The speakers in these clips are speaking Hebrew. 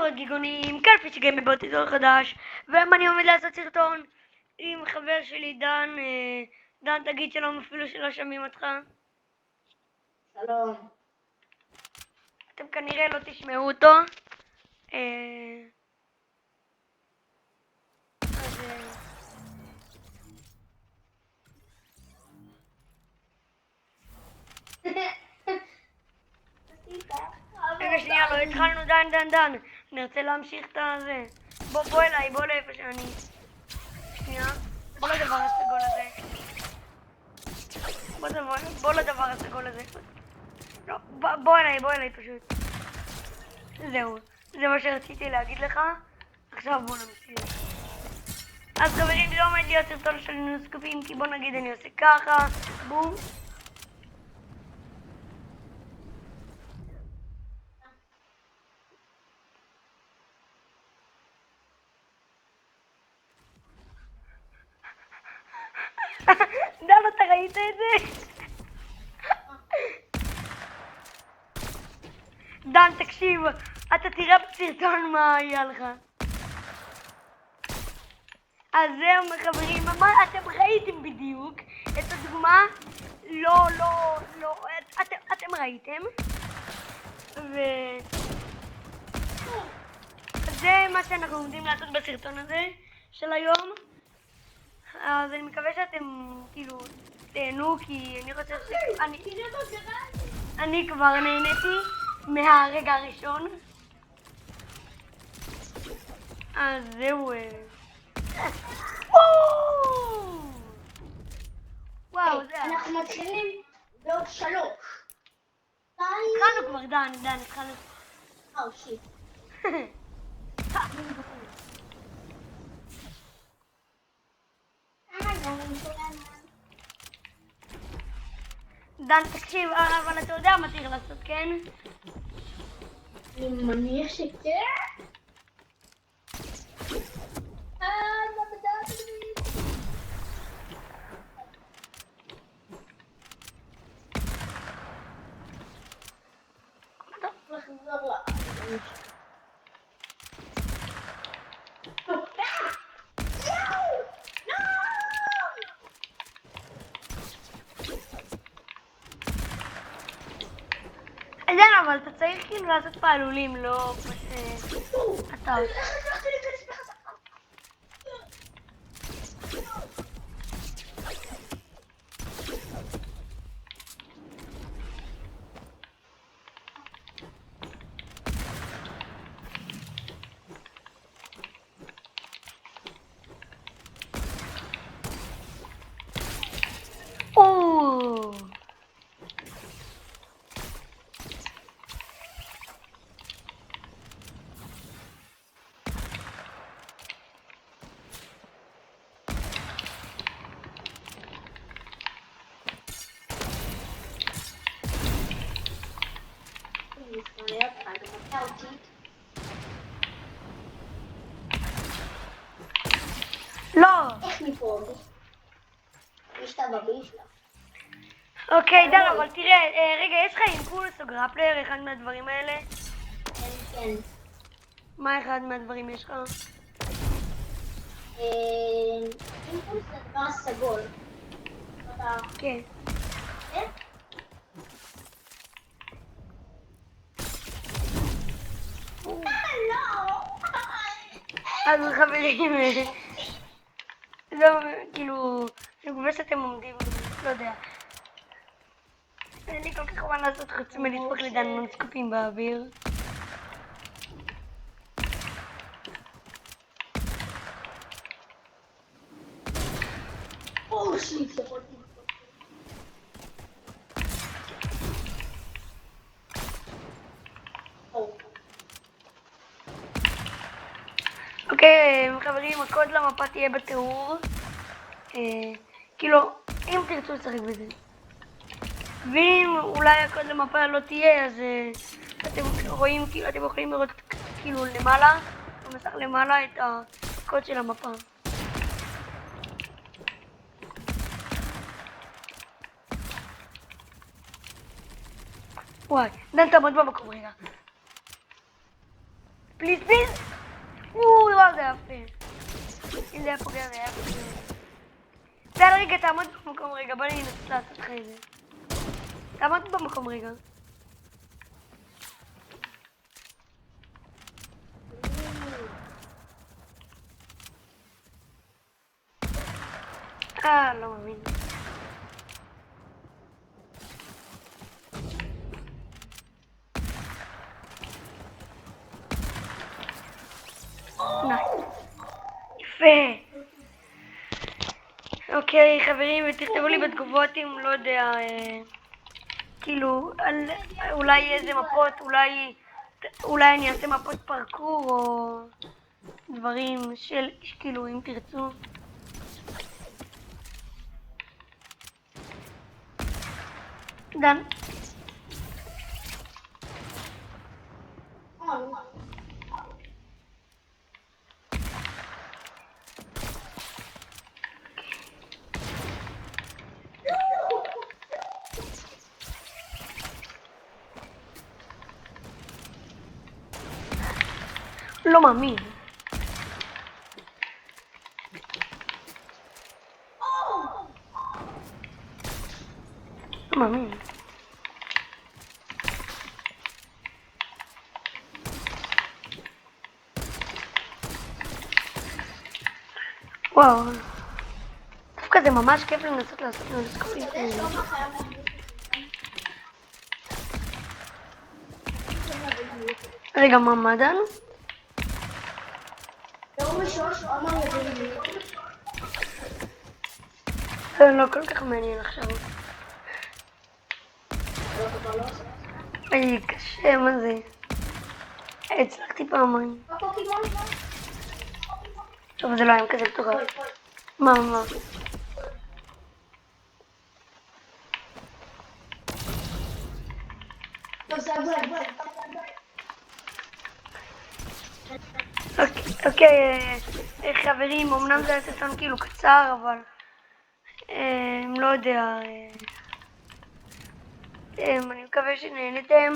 בשורות גיגונים, קלפי שגם בבוטיזור חדש, והיום אני עומד לעשות סרטון עם חבר שלי דן. דן, תגיד שלום אפילו שלא שומעים אותך. שלום. אתם כנראה לא תשמעו אותו. רגע שנייה, לא התחלנו. דן, נרצה להמשיך את הזה. בוא אליי, בוא לאיפה שאני. שנייה, בוא לדבר הסגול הזה. בוא לדבר הסגול הזה. לא, בוא אליי פשוט. זהו, זה מה שרציתי להגיד לך. עכשיו בוא נמשיך. אז חברים, זה עומד להיות סרטון של נוסקופים, כי בוא נגיד אני עושה ככה, בום. דן, אתה ראית את זה? דן, תקשיב, אתה תראה בסרטון מה היה לך. אז זהו חברים, מה אתם ראיתם בדיוק את הדוגמה? לא, אתם ראיתם? זה מה שאנחנו עומדים לעשות בסרטון הזה של היום. אז אני מקווה שאתם כאילו תהנו, כי אני חושב אני כבר נהניתי מהרגע הראשון. אז זהו. וואו, זה אנחנו מתחילים בעוד 3. התחלנו כבר, דן, התחלנו. שיט. דן, תקשיב, אבל אתה יודע מה צריך לעשות, כן? אני מניח שכן. אבל אתה צריך כאילו לעשות פעלולים, לא אתה. לא. איך מפה? יש את הבבי שלה. אוקיי, דן, אבל תראה, רגע, יש לך אימפולס או גרפלר, אחד מהדברים האלה? כן. מה אחד מהדברים יש לך? אימפולס זה דבר הסגול. כן. כן? אז חברים, לא, כאילו, אני מקווה שאתם עומדים, לא יודע. אין לי כל כך מה לעשות חוץ מלדפוק לדן נוסקופים באוויר. שיט, אוקיי, חברים, הקוד למפה תהיה בתיאור. כאילו, אם תרצו לשחק בזה. ואם אולי הקוד למפה לא תהיה, אז אתם רואים, כאילו, אתם יכולים לראות כאילו למעלה, במסך למעלה, את הקוד של המפה. וואי, דן, תעמוד במקום רגע. פליז, פליז! וואו, זה היה יפה. אם זה היה פוגע, זה היה פוגע. בסדר, רגע, תעמוד במקום רגע, בוא אני אנסה לעשות לך את זה. תעמוד במקום רגע. לא מאמין. יפה. אוקיי, חברים, ותכתבו לי בתגובות אם לא יודע, כאילו, אולי איזה מפות, אולי אני אעשה מפות פרקור או דברים של, כאילו, אם תרצו. דן. לא מאמין. לא מאמין. וואו. דווקא זה ממש כיף לנסות לעשות נוסקופים. רגע, מה מדן? זה לא כל כך מעניין עכשיו. קשה, מה זה? הצלחתי פעמיים. טוב, זה לא היה כזה מטורף. מה? אוקיי, חברים, אמנם זה היה סרטון כאילו קצר, אבל לא יודע, אני מקווה שנהנתם.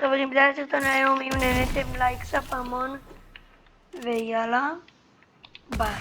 חברים, זה היה סרטון היום, אם נהנתם לייק סף המון, ויאללה, ביי.